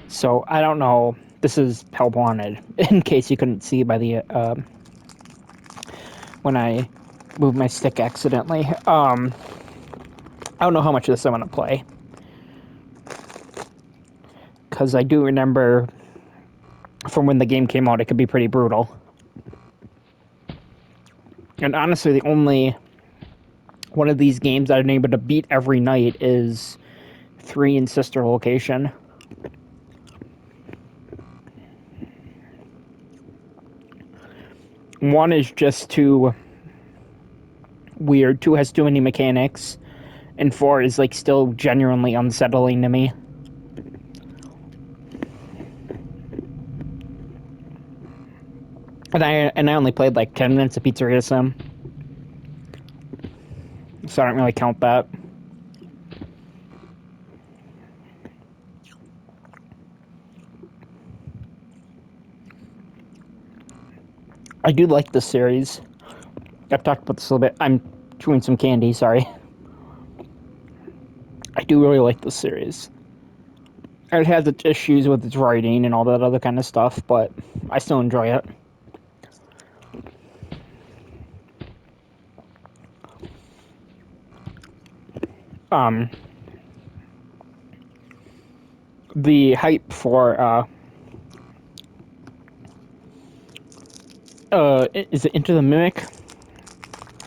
So I don't know. This is help wanted. In case you couldn't see by the when I moved my stick accidentally. I don't know how much of this I'm gonna play because I do remember from when the game came out, it could be pretty brutal. And honestly, the only one of these games I've been able to beat every night is 3 in Sister Location. One is just too weird. 2 has too many mechanics, and 4 is like still genuinely unsettling to me. And I only played like 10 minutes of Pizzeria Sim, so I don't really count that. I do like this series. I've talked about this a little bit. I'm chewing some candy, sorry. I do really like this series. It has its issues with its writing and all that other kind of stuff, but I still enjoy it. Um, the hype for is it Enter the Mimic?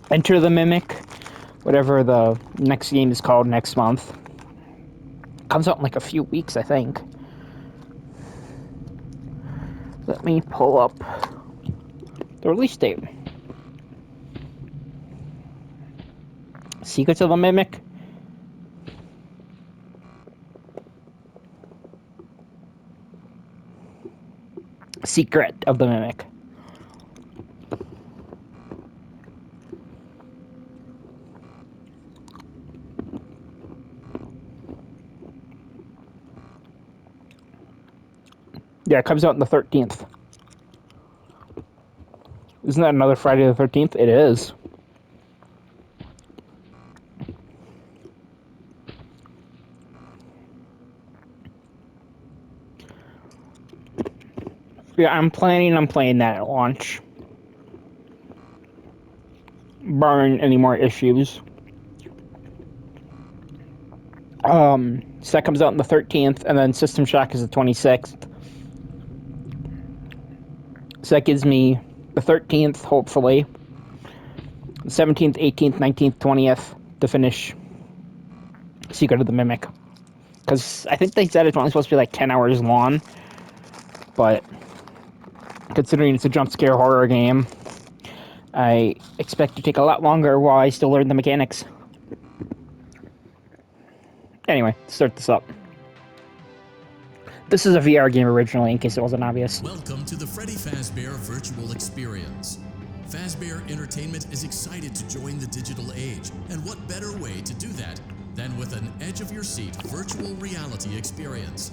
Enter the Mimic, whatever the next game is called next month. Comes out in like a few weeks, I think. Let me pull up the release date. Secrets of the Mimic? Secret of the Mimic. Yeah, it comes out on the 13th. Isn't that another Friday the 13th? It is. Yeah, I'm planning on playing that at launch. Barring any more issues. So that comes out on the 13th, and then System Shock is the 26th. So that gives me the 13th, hopefully, the 17th, 18th, 19th, 20th to finish Secret of the Mimic. Because I think they said it's only supposed to be like 10 hours long, but considering it's a jump scare horror game, I expect to take a lot longer while I still learn the mechanics. Anyway, let's start this up. This is a VR game originally, in case it wasn't obvious. Welcome to the Freddy Fazbear Virtual Experience. Fazbear Entertainment is excited to join the digital age, and what better way to do that than with an edge-of-your-seat virtual reality experience.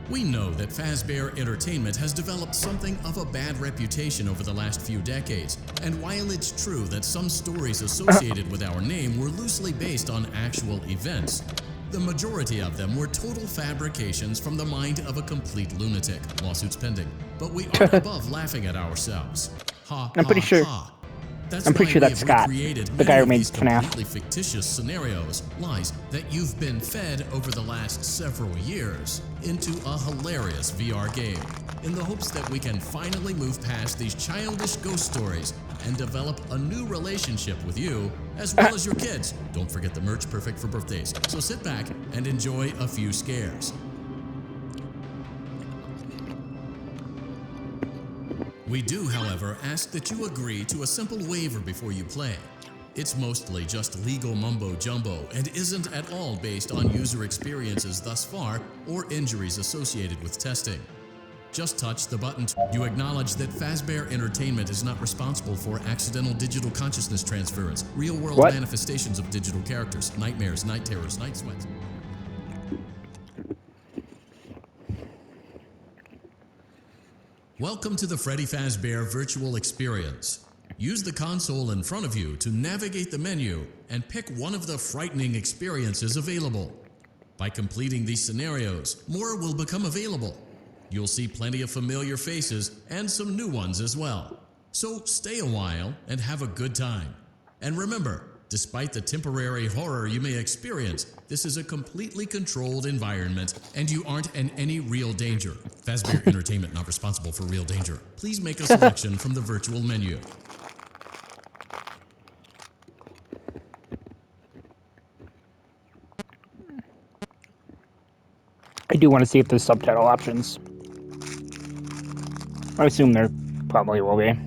We know that Fazbear Entertainment has developed something of a bad reputation over the last few decades, and while it's true that some stories associated with our name were loosely based on actual events, the majority of them were total fabrications from the mind of a complete lunatic. Lawsuits pending. But we aren't above laughing at ourselves. I'm pretty sure. That's I'm pretty sure that's Scott, the guy who made FNAF. Completely fictitious scenarios, lies that you've been fed over the last several years into a hilarious VR game, in the hopes that we can finally move past these childish ghost stories and develop a new relationship with you, as well as your kids. Don't forget the merch, perfect for birthdays. So sit back and enjoy a few scares. We do, however, ask that you agree to a simple waiver before you play. It's mostly just legal mumbo-jumbo and isn't at all based on user experiences thus far or injuries associated with testing. Just touch the button. You acknowledge that Fazbear Entertainment is not responsible for accidental digital consciousness transference, real-world manifestations of digital characters, nightmares, night terrors, night sweats. Welcome to the Freddy Fazbear Virtual Experience. Use the console in front of you to navigate the menu and pick one of the frightening experiences available. By completing these scenarios, more will become available. You'll see plenty of familiar faces and some new ones as well. So stay a while and have a good time. And remember, despite the temporary horror you may experience, this is a completely controlled environment and you aren't in any real danger. Fazbear Entertainment not responsible for real danger. Please make a selection from the virtual menu. I do want to see if there's subtitle options. I assume there probably will be.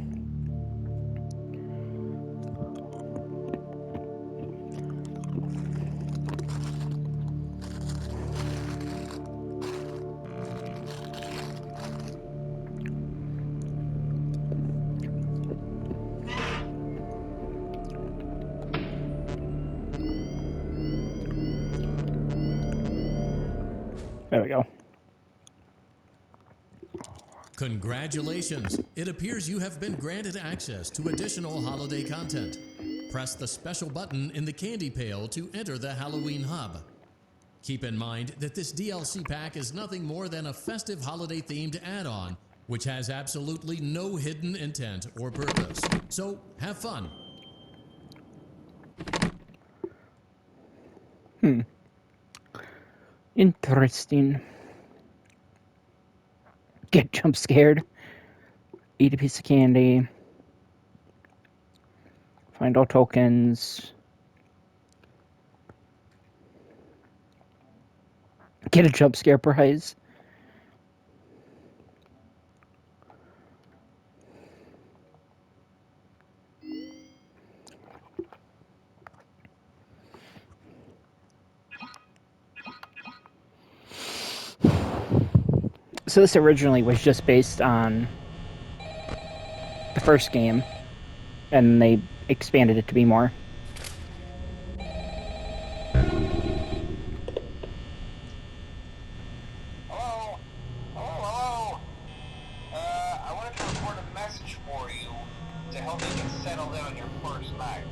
There we go. Congratulations! It appears you have been granted access to additional holiday content. Press the special button in the candy pail to enter the Halloween hub. Keep in mind that this DLC pack is nothing more than a festive holiday-themed add-on, which has absolutely no hidden intent or purpose. So, have fun! Interesting. Get jump scared. Eat a piece of candy. Find all tokens. Get a jump scare prize. So this originally was just based on the first game, and they expanded it to be more. Hello? Hello? I wanted to record a message for you to help you get settled in on your first night.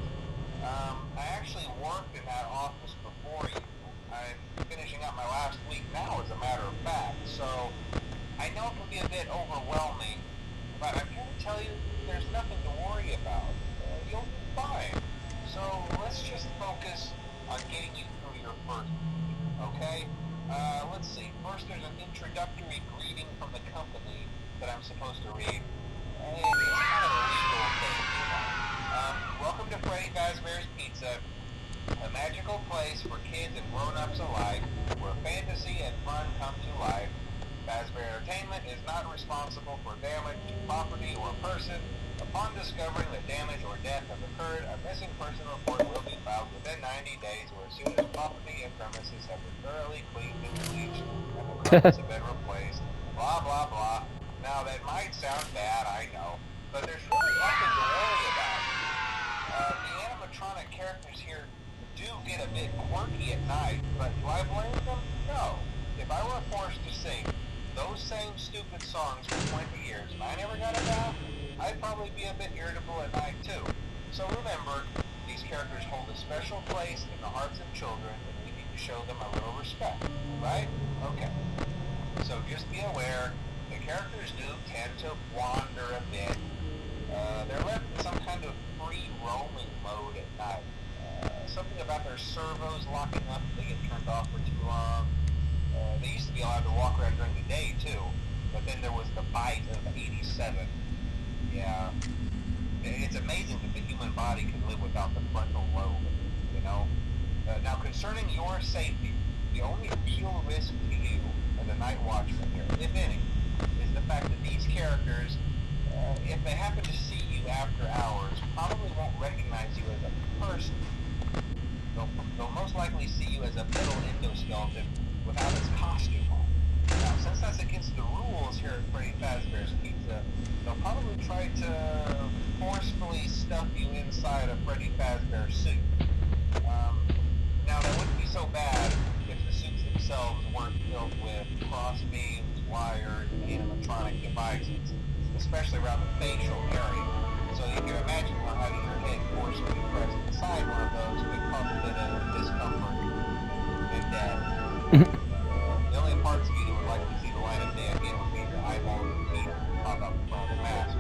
I actually worked in that office before you. I'm finishing up my last week now, as a matter of fact, so I know it can be a bit overwhelming, but I'm here to tell you there's nothing to worry about. You'll be fine. So let's just focus on getting you through your first week, okay? Let's see. First, there's an introductory greeting from the company that I'm supposed to read. It's kind of a legal thing, you know. Welcome to Freddy Fazbear's Pizza, a magical place for kids and grown-ups alike, where fantasy and fun come to life. Fazbear Entertainment is not responsible for damage to property or person. Upon discovering that damage or death have occurred, a missing person report will be filed within 90 days or as soon as property and premises have been thoroughly cleaned and bleached and the carpets have been replaced. Blah, blah, blah. Now, that might sound bad, I know, but there's really nothing to worry about. The animatronic characters here do get a bit quirky at night, but do I blame them? No. If I were forced to sing those same stupid songs for 20 years and I never got a bath, I'd probably be a bit irritable at night too. So remember, these characters hold a special place in the hearts of children and we need to show them a little respect, right? Okay. So just be aware, the characters do tend to wander a bit. They're left in some kind of free roaming mode at night. Something about their servos locking up if they get turned off for too long. They used to be allowed to walk around during the day too, but then there was the bite of 87. Yeah. It's amazing that the human body can live without the frontal lobe, you know? Now concerning your safety, the only real risk to you as a night watchman here, if any, is the fact that these characters, if they happen to see you after hours, probably won't recognize you as a person. They'll most likely see you as a metal endoskeleton without its costume on. Now, since that's against the rules here at Freddy Fazbear's Pizza, they'll probably try to forcefully stuff you inside a Freddy Fazbear suit. Now, that wouldn't be so bad if the suits themselves weren't filled with crossbeams, wires, and animatronic devices, especially around the facial area. So you can The only parts of you that would likely see the light of day again would be your eyeballs and teeth pop up in front of the mask.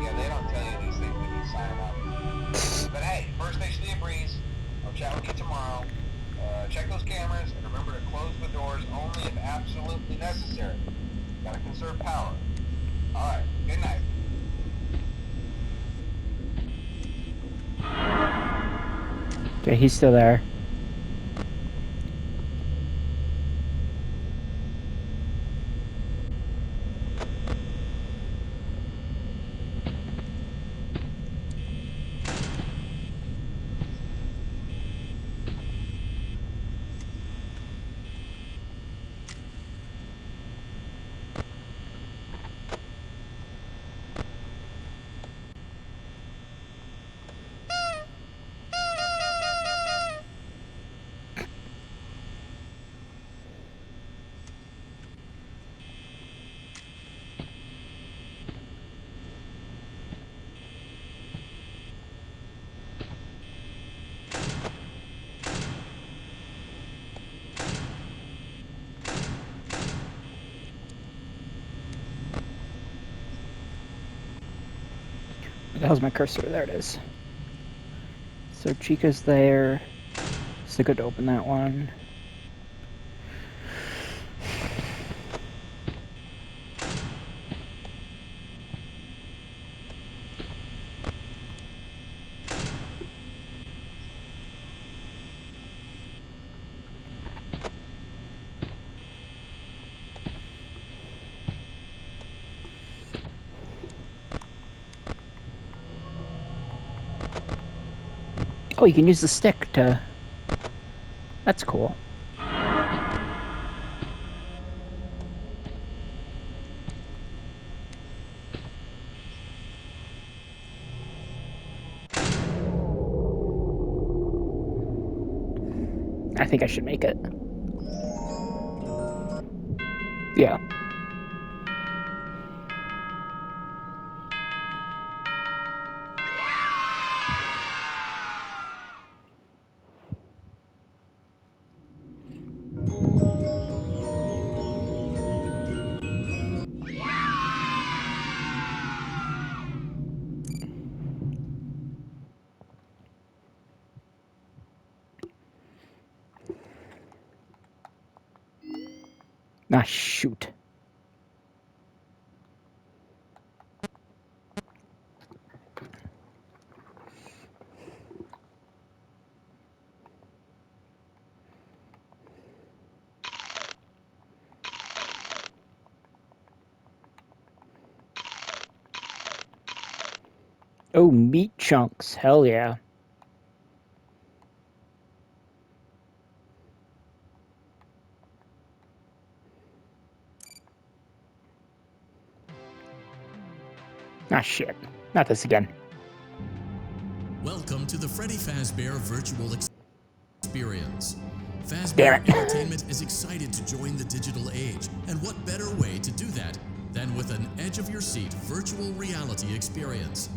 Yeah, they don't tell you these things when you sign up. But hey, first station of the breeze. I'll chat with you tomorrow. Check those cameras and remember to close the doors only if absolutely necessary. Gotta conserve power. Alright, good night. Okay, he's still there. Where the hell's my cursor? There it is. So Chica's there. So good to open that one. Oh, you can use the stick to... That's cool. I think I should make it. Yeah. Ah, shoot. Oh, meat chunks. Hell yeah. Ah, shit. Not this again. Welcome to the Freddy Fazbear Virtual Experience. Damn Fazbear it. Entertainment is excited to join the digital age, and what better way to do that than with an edge-of-your-seat virtual reality experience.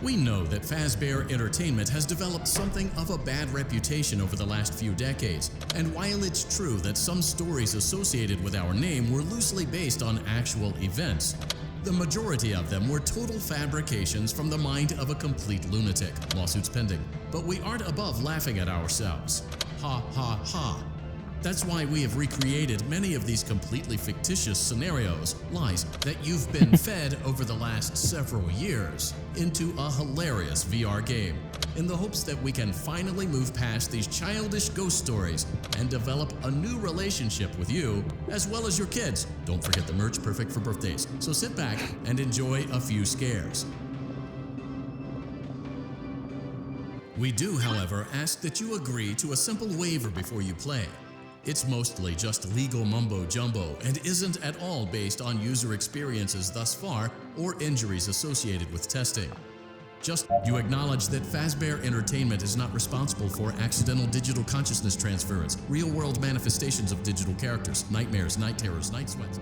We know that Fazbear Entertainment has developed something of a bad reputation over the last few decades, and while it's true that some stories associated with our name were loosely based on actual events, the majority of them were total fabrications from the mind of a complete lunatic, lawsuits pending. But we aren't above laughing at ourselves. Ha ha ha. That's why we have recreated many of these completely fictitious scenarios, lies that you've been fed over the last several years, into a hilarious VR game, in the hopes that we can finally move past these childish ghost stories and develop a new relationship with you, as well as your kids. Don't forget the merch, perfect for birthdays. So sit back and enjoy a few scares. We do, however, ask that you agree to a simple waiver before you play. It's mostly just legal mumbo-jumbo and isn't at all based on user experiences thus far or injuries associated with testing. Just you acknowledge that Fazbear Entertainment is not responsible for accidental digital consciousness transference, real-world manifestations of digital characters, nightmares, night terrors, night sweats.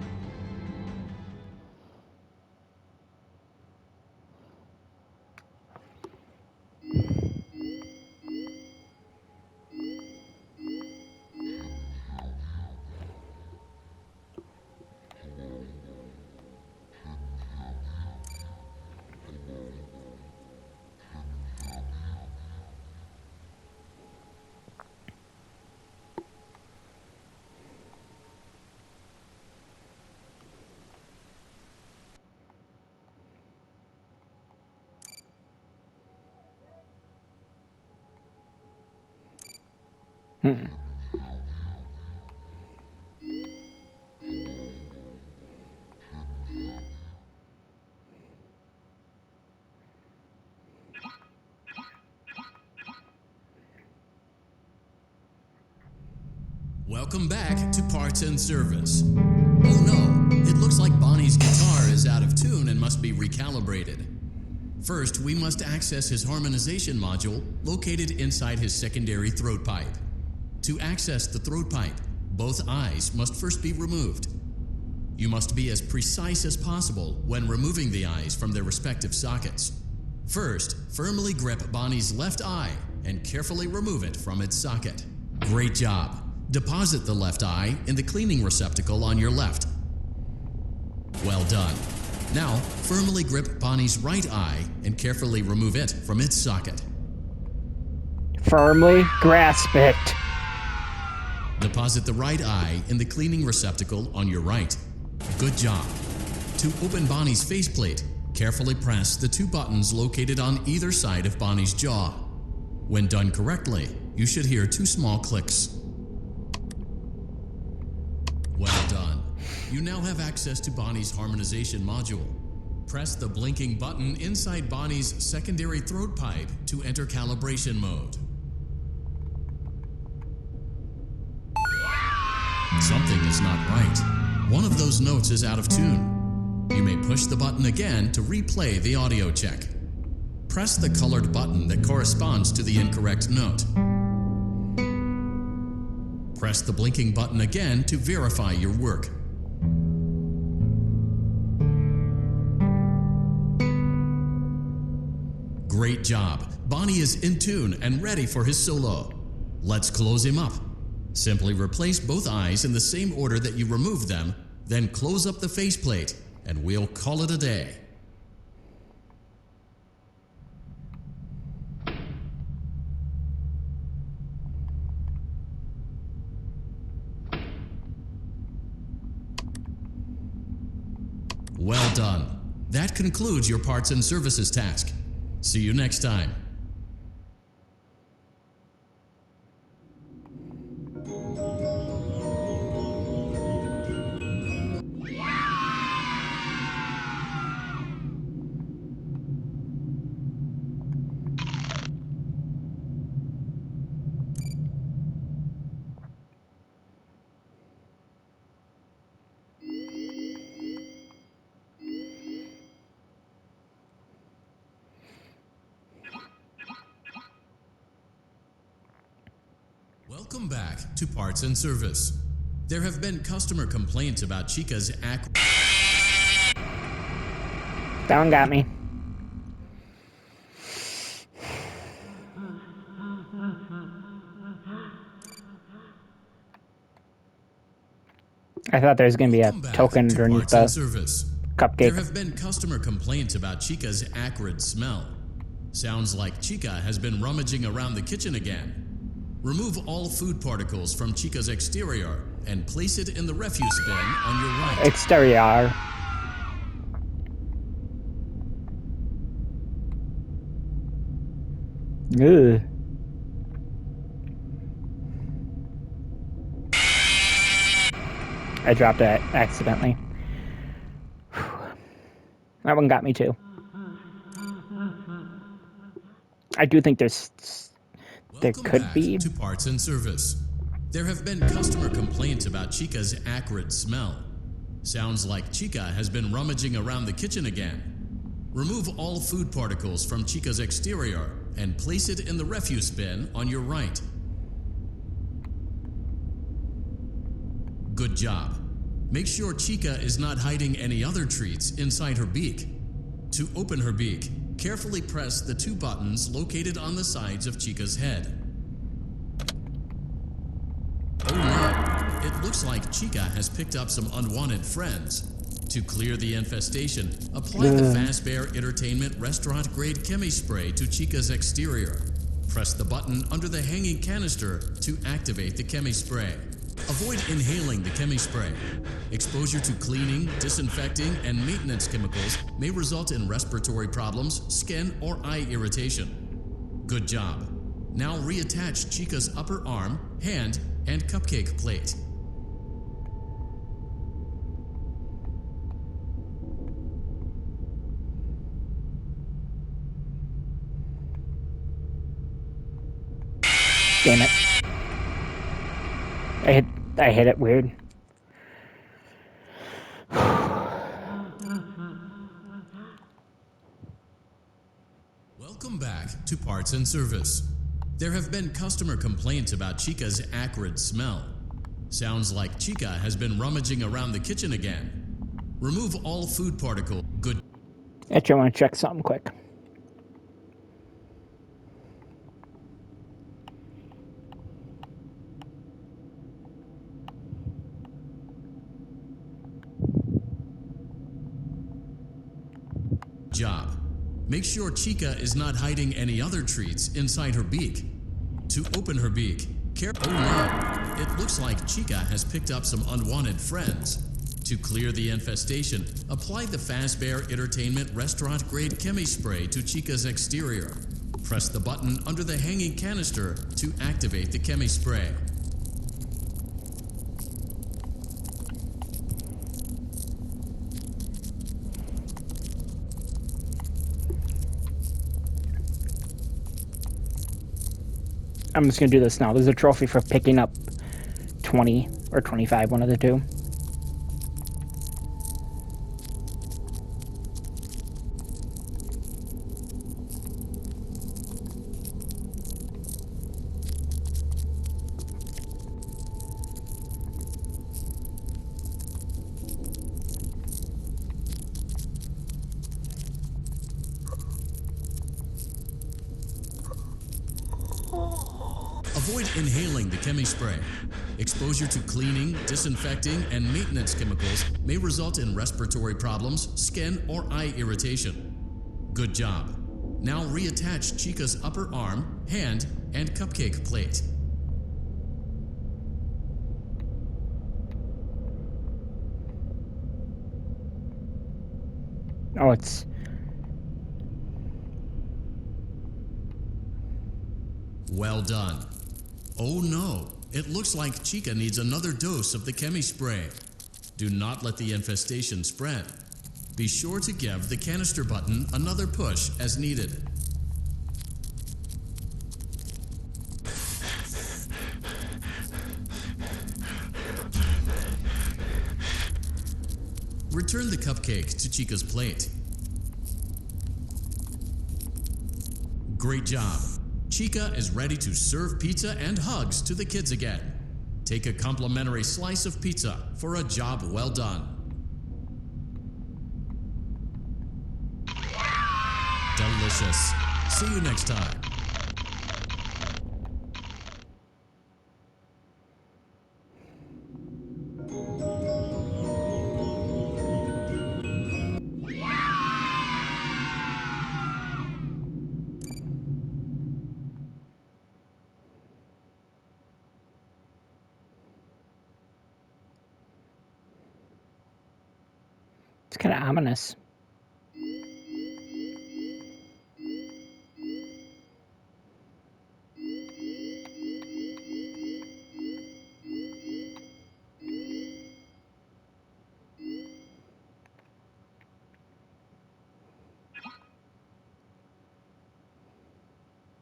Welcome back to Parts and Service. Oh no, it looks like Bonnie's guitar is out of tune and must be recalibrated. First, we must access his harmonization module located inside his secondary throat pipe. To access the throat pipe, both eyes must first be removed. You must be as precise as possible when removing the eyes from their respective sockets. First, firmly grip Bonnie's left eye and carefully remove it from its socket. Great job. Deposit the left eye in the cleaning receptacle on your left. Well done. Now, firmly grip Bonnie's right eye and carefully remove it from its socket. Firmly grasp it. Deposit the right eye in the cleaning receptacle on your right. Good job. To open Bonnie's faceplate, carefully press the two buttons located on either side of Bonnie's jaw. When done correctly, you should hear two small clicks. Well done. You now have access to Bonnie's harmonization module. Press the blinking button inside Bonnie's secondary throat pipe to enter calibration mode. Something is not right. One of those notes is out of tune. You may push the button again to replay the audio check. Press the colored button that corresponds to the incorrect note. Press the blinking button again to verify your work. Great job. Bonnie is in tune and ready for his solo. Let's close him up. Simply replace both eyes in the same order that you removed them, then close up the faceplate, and we'll call it a day. Well done. That concludes your parts and services task. See you next time. Welcome back to Parts and Service. There have been customer complaints about Chica's That one got me. I thought there was going to be a token underneath the cupcake. There have been customer complaints about Chica's acrid smell. Sounds like Chica has been rummaging around the kitchen again. Remove all food particles from Chica's exterior and place it in the refuse bin on your right. Exterior. Ugh. I dropped it accidentally. That one got me too. I do think there could be to Parts and Service. There have been customer complaints about Chica's acrid smell. Sounds like Chica has been rummaging around the kitchen again. Remove all food particles from Chica's exterior and place it in the refuse bin on your right. Good job. Make sure Chica is not hiding any other treats inside her beak. To open her beak, carefully press the two buttons located on the sides of Chica's head. Oh no, it looks like Chica has picked up some unwanted friends. To clear the infestation, apply the Fazbear Entertainment Restaurant Grade Chemi Spray to Chica's exterior. Press the button under the hanging canister to activate the Chemi Spray. Avoid inhaling the Chemi Spray. Exposure to cleaning, disinfecting, and maintenance chemicals may result in respiratory problems, skin, or eye irritation. Good job. Now reattach Chica's upper arm, hand, and cupcake plate. Damn it. I hit it weird. Welcome back to Parts and Service. There have been customer complaints about Chica's acrid smell. Sounds like Chica has been rummaging around the kitchen again. Remove all food particles. Good Actually, I want to check something quick. job. Make sure Chica is not hiding any other treats inside her beak. To open her beak, oh no, it looks like Chica has picked up some unwanted friends. To clear the infestation, apply the Fazbear Entertainment restaurant grade chemi spray to Chica's exterior. Press the button under the hanging canister to activate the chemi spray. I'm just going to do this now. There's a trophy for picking up 20 or 25, one of the two. Avoid inhaling the chemi spray. Exposure to cleaning, disinfecting, and maintenance chemicals may result in respiratory problems, skin, or eye irritation. Good job. Now reattach Chica's upper arm, hand, and cupcake plate. Oh, it's... Well done. Oh no, it looks like Chica needs another dose of the chemi spray. Do not let the infestation spread. Be sure to give the canister button another push as needed. Return the cupcake to Chica's plate. Great job. Chica is ready to serve pizza and hugs to the kids again. Take a complimentary slice of pizza for a job well done. Delicious. See you next time. It's kind of ominous.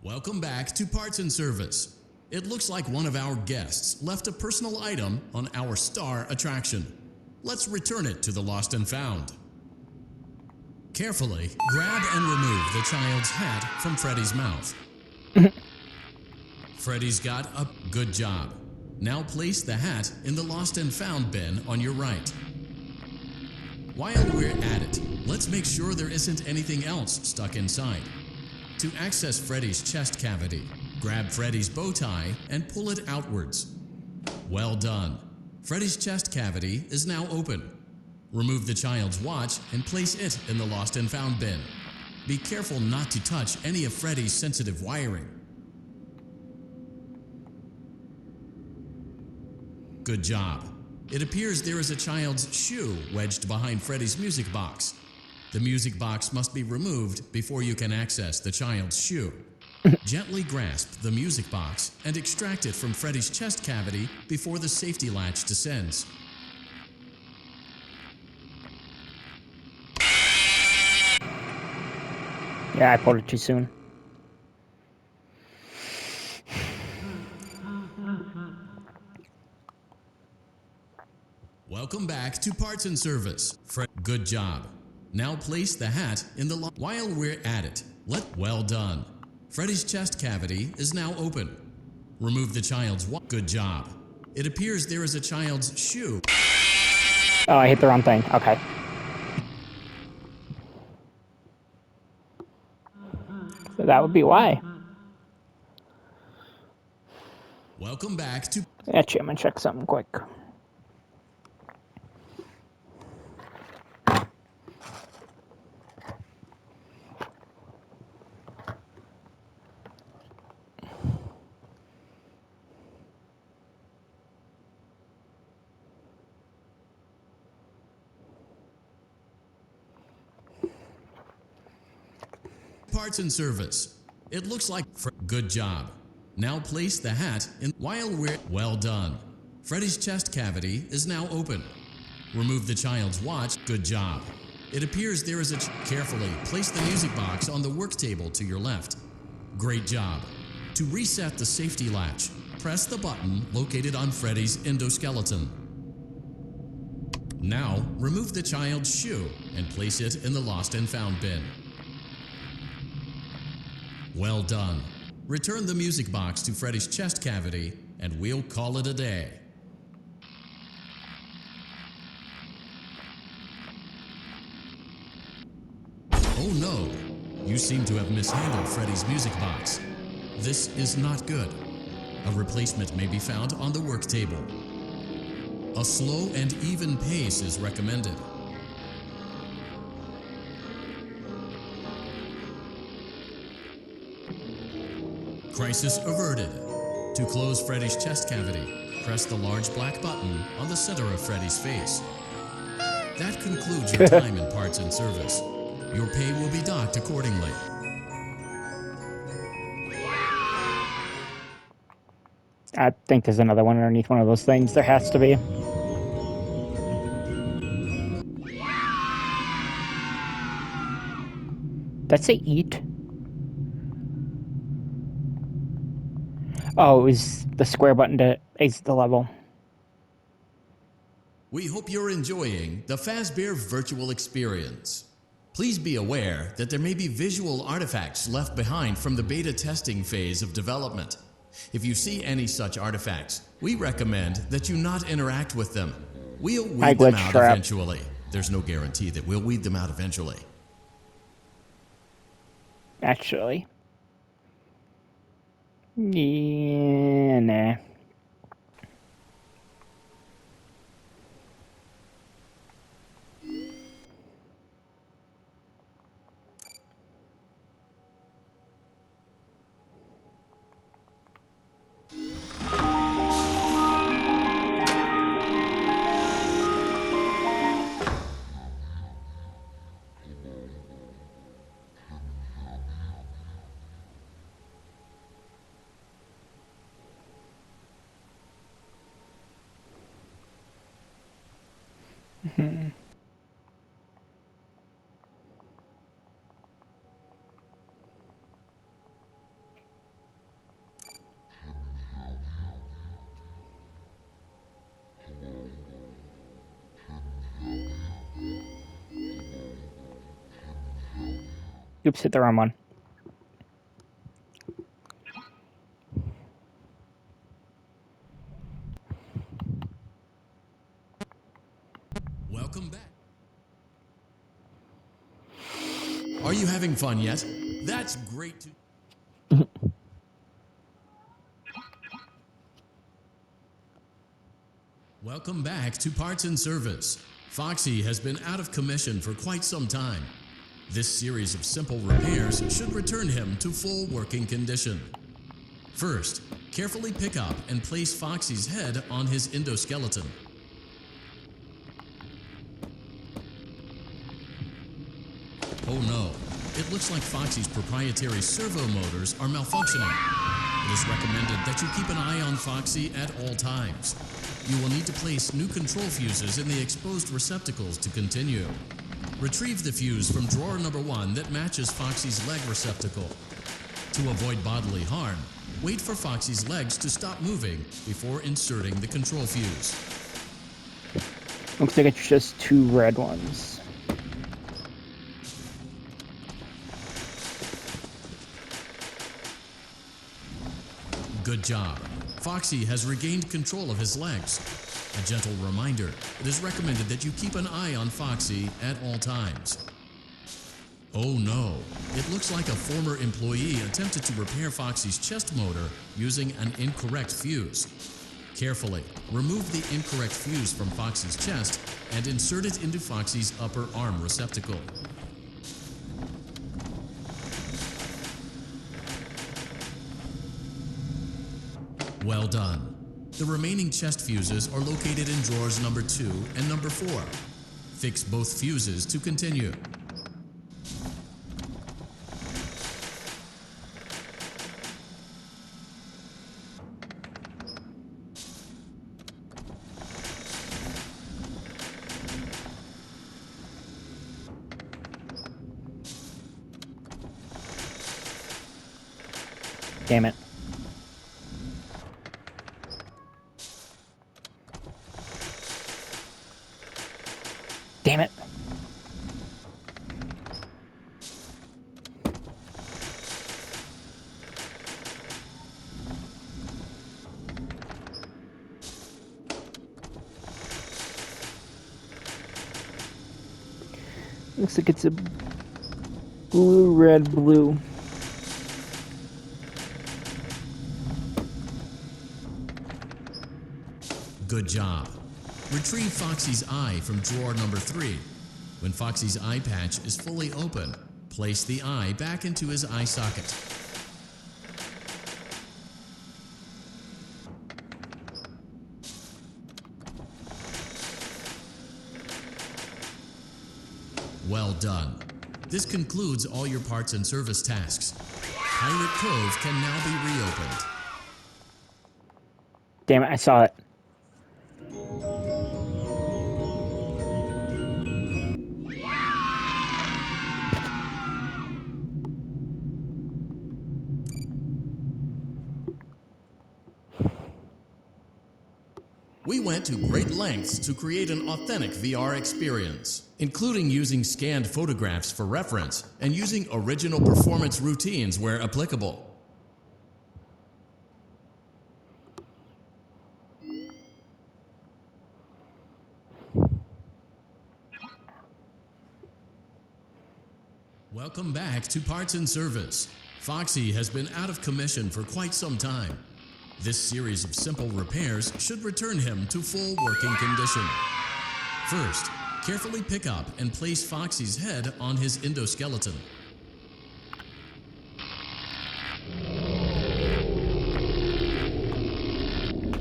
Welcome back to Parts and Service. It looks like one of our guests left a personal item on our star attraction. Let's return it to the Lost and Found. Carefully grab and remove the child's hat from Freddy's mouth. Freddy's got a good job. Now place the hat in the Lost and Found bin on your right. While we're at it, let's make sure there isn't anything else stuck inside. To access Freddy's chest cavity, grab Freddy's bow tie and pull it outwards. Well done. Freddy's chest cavity is now open. Remove the child's watch and place it in the Lost and Found bin. Be careful not to touch any of Freddy's sensitive wiring. Good job. It appears there is a child's shoe wedged behind Freddy's music box. The music box must be removed before you can access the child's shoe. Gently grasp the music box and extract it from Freddy's chest cavity before the safety latch descends. Yeah, I pulled it too soon. Welcome back to Parts and Service. Good job. Now place the hat in the while we're at it. Well done. Freddy's chest cavity is now open. Remove the child's Good job. It appears there is a child's shoe. Oh, I hit the wrong thing. Okay. So that would be why. Welcome back to Actually, I'm gonna check something quick. Parts and Service. It looks like good job. Now place the hat in while we're well done. Freddy's chest cavity is now open. Remove the child's watch. Good job. It appears there is a carefully place the music box on the work table to your left. Great job. To reset the safety latch, press the button located on Freddy's endoskeleton. Now, remove the child's shoe and place it in the lost and found bin. Well done. Return the music box to Freddy's chest cavity, and we'll call it a day. Oh no! You seem to have mishandled Freddy's music box. This is not good. A replacement may be found on the work table. A slow and even pace is recommended. Crisis averted. To close Freddy's chest cavity, press the large black button on the center of Freddy's face. That concludes your time in Parts and Service. Your pay will be docked accordingly. I think there's another one underneath one of those things. There has to be. Did I say eat? Oh, it was the square button to exit the level. We hope you're enjoying the Fazbear virtual experience. Please be aware that there may be visual artifacts left behind from the beta testing phase of development. If you see any such artifacts, we recommend that you not interact with them. We'll weed them out eventually. There's no guarantee that we'll weed them out eventually. Actually. Yeah, nah. Oops, hit the wrong one. Welcome back. Are you having fun yet? That's great to... Welcome back to Parts and Service. Foxy has been out of commission for quite some time. This series of simple repairs should return him to full working condition. First, carefully pick up and place Foxy's head on his endoskeleton. Oh no, it it looks like Foxy's proprietary servo motors are malfunctioning. It is recommended that you keep an eye on Foxy at all times. You will need to place new control fuses in the exposed receptacles to continue. Retrieve the fuse from drawer number 1 that matches Foxy's leg receptacle. To avoid bodily harm, wait for Foxy's legs to stop moving before inserting the control fuse. Looks like it's just 2 red ones. Good job. Foxy has regained control of his legs. A gentle reminder, it is recommended that you keep an eye on Foxy at all times. Oh no, it looks like a former employee attempted to repair Foxy's chest motor using an incorrect fuse. Carefully, remove the incorrect fuse from Foxy's chest and insert it into Foxy's upper arm receptacle. Well done. The remaining chest fuses are located in drawers number 2 and number 4. Fix both fuses to continue. Damn it. Damn it. Looks like it's a blue, red, blue. Good job. Retrieve Foxy's eye from drawer number 3. When Foxy's eye patch is fully open, place the eye back into his eye socket. Well done. This concludes all your parts and service tasks. Pirate Cove can now be reopened. Damn it, I saw it. We went to great lengths to create an authentic VR experience, including using scanned photographs for reference and using original performance routines where applicable. Welcome back to Parts and Service. Foxy has been out of commission for quite some time. This series of simple repairs should return him to full working condition. First, carefully pick up and place Foxy's head on his endoskeleton.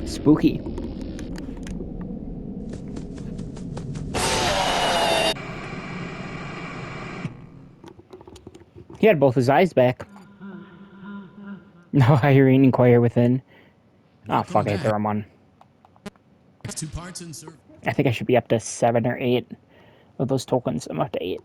Spooky. He had both his eyes back. No hiring inquire within. Oh fuck, I threw him on. To Parts and Service. I think I should be up to 7 or 8 of those tokens. I'm up to 8.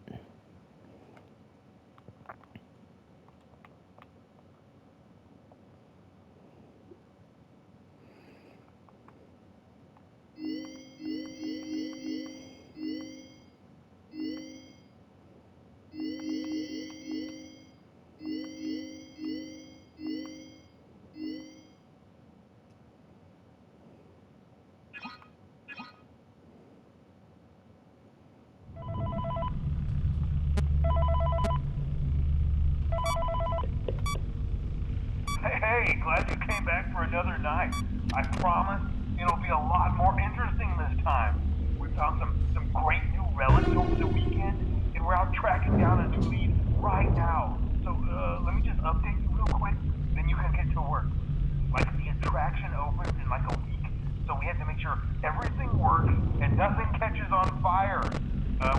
Hey, glad you came back for another night. I promise it'll be a lot more interesting this time. We found some great new relics over the weekend, and we're out tracking down a new lead right now. So let me just update you real quick, then you can get to work. Like, the attraction opens in like a week, so we have to make sure everything works and nothing catches on fire.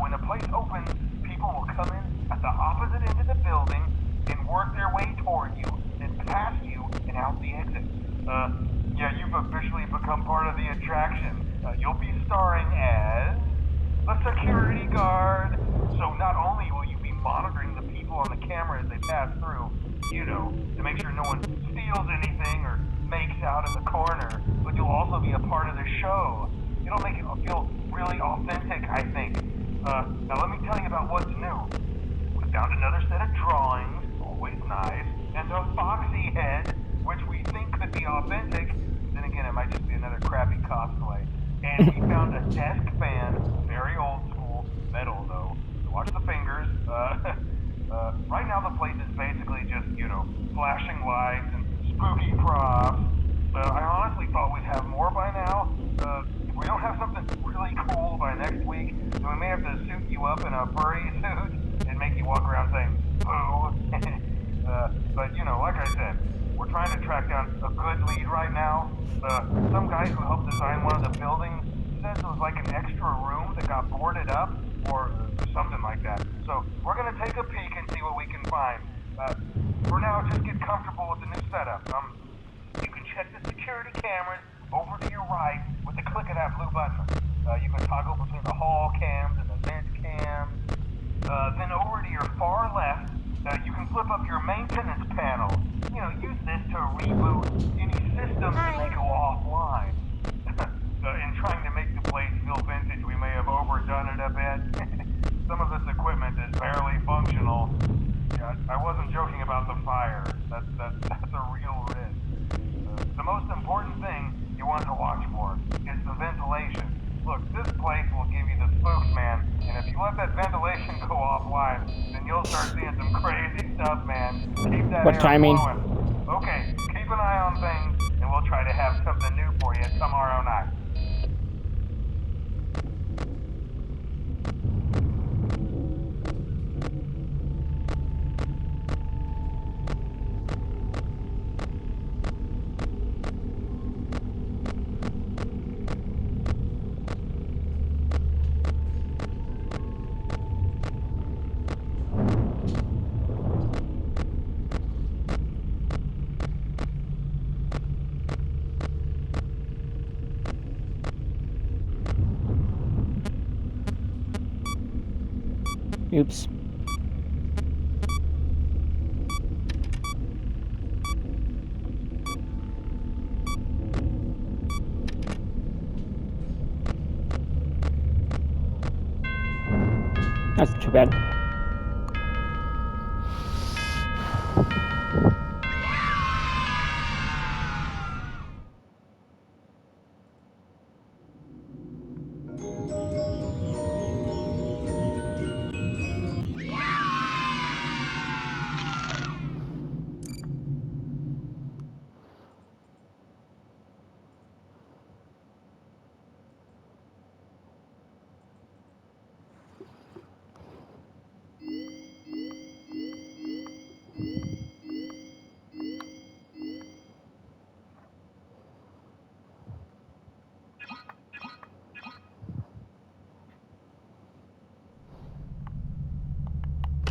When the place opens, people will come in at the opposite end of the building and work their way toward you, then past you and out the exit. Yeah, you've officially become part of the attraction. You'll be starring as a security guard. So not only will you be monitoring the people on the camera as they pass through, to make sure no one steals anything or makes out in the corner, but you'll also be a part of the show. It'll make it feel really authentic, I think. Now let me tell you about what's new. We found another set of drawings, always nice, and a foxy head, which we think could be authentic. Then again, it might just be another crappy cosplay. And we found a desk fan, very old school, metal though. So watch the fingers. Right now the place is basically just, flashing lights and spooky props. I honestly thought we'd have more by now. If we don't have something really cool by next week, then we may have to suit you up in a furry suit and make you walk around saying, boo. But, like I said, we're trying to track down a good lead right now. Some guy who helped design one of the buildings says it was like an extra room that got boarded up, or something like that. So we're gonna take a peek and see what we can find. For now, just get comfortable with the new setup. You can check the security cameras over to your right with the click of that blue button. You can toggle between the hall cams and the vent cams. Then over to your far left, you can flip up your maintenance panel. Use this to reboot any systems that may go offline. In trying to make the place feel vintage, we may have overdone it a bit. Some of this equipment is barely functional. Yeah, I wasn't joking about the fire. That's a real risk. The most important thing you want to watch for is the ventilation. Look, this place will give you the spooks, man. And if you let that ventilation go offline, then you'll start seeing some crazy stuff, man. Keep that What air timing? flowing. Okay, keep an eye on things, and we'll try to have something new for you tomorrow night. Oops. That's too bad.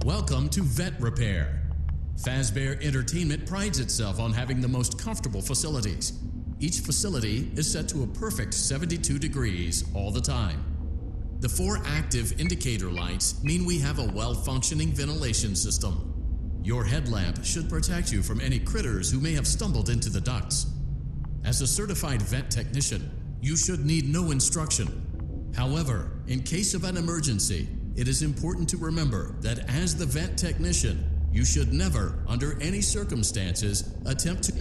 Welcome to Vet Repair. Fazbear Entertainment prides itself on having the most comfortable facilities. Each facility is set to a perfect 72 degrees all the time. The 4 active indicator lights mean we have a well-functioning ventilation system. Your headlamp should protect you from any critters who may have stumbled into the ducts. As a certified vet technician, you should need no instruction. However, in case of an emergency, it is important to remember that as the vet technician, you should never, under any circumstances, attempt to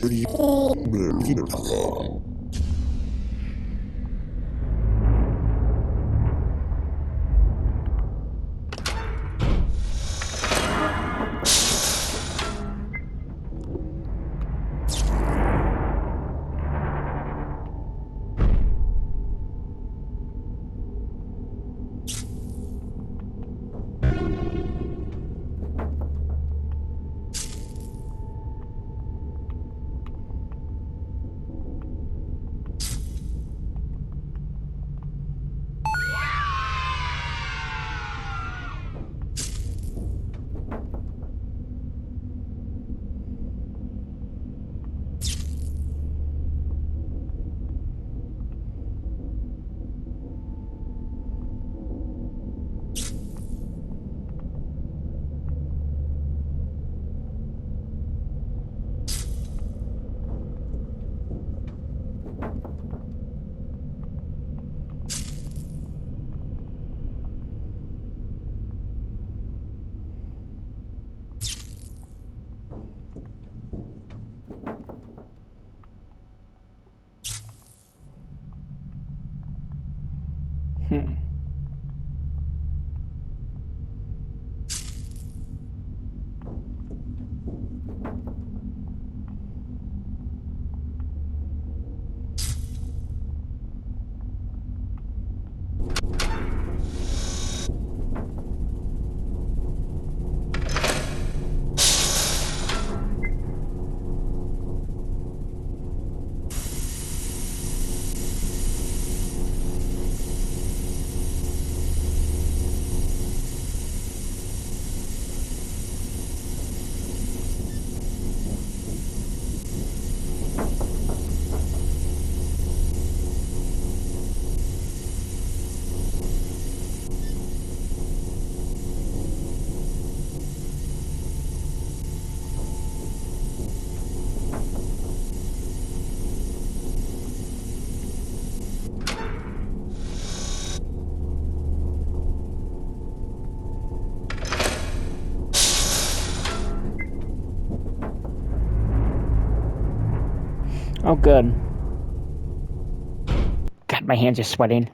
Oh, good. God, my hands are sweating.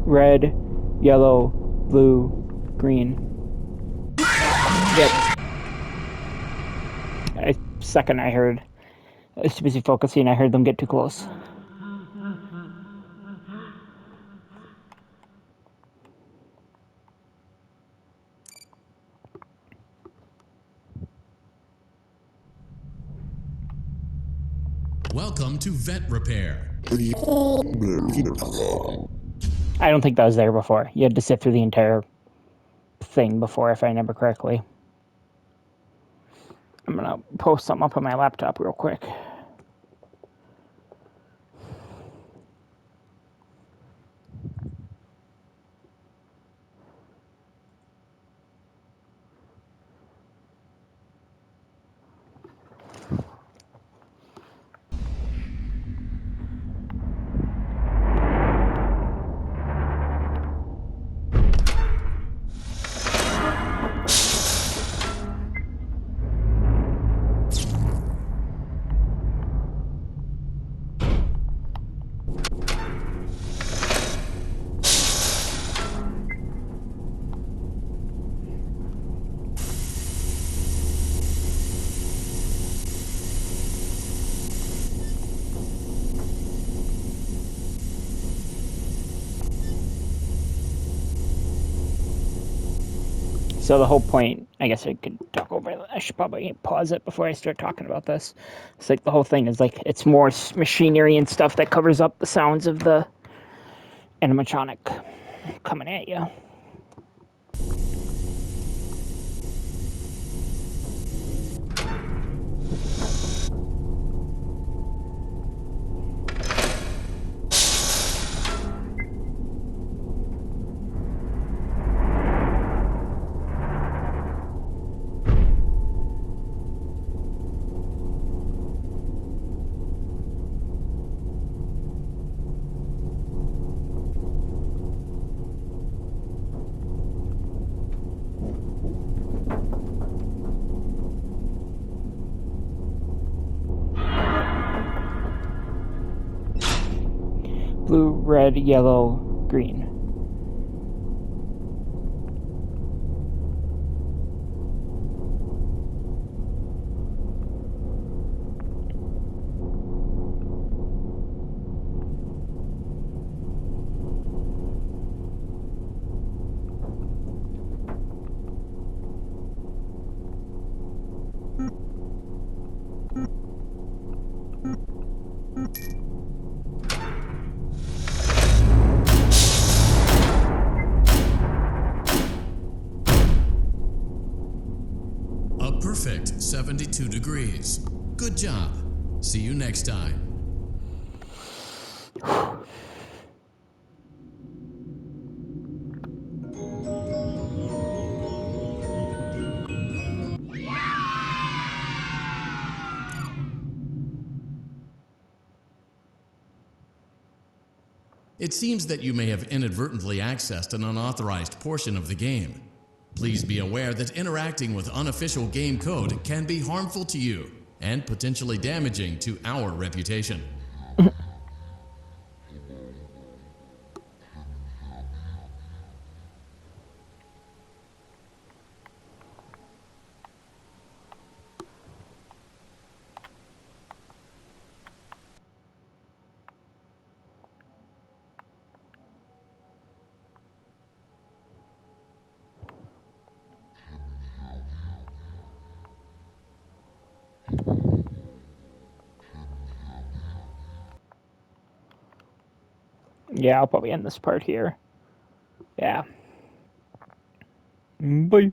Red, yellow, blue, green. Yep. Second I heard. I was too busy focusing, I heard them get too close. Welcome to Vet Repair. I don't think that was there before. You had to sit through the entire thing before, if I remember correctly. I'm gonna post something up on my laptop real quick. So the whole point, I guess I could talk over it. I should probably pause it before I start talking about this. It's like the whole thing is like it's more machinery and stuff that covers up the sounds of the animatronic coming at you. Blue, red, yellow, green. A perfect 72 degrees. Good job. See you next time. It seems that you may have inadvertently accessed an unauthorized portion of the game. Please be aware that interacting with unofficial game code can be harmful to you and potentially damaging to our reputation. Yeah, I'll probably end this part here. Yeah. Bye.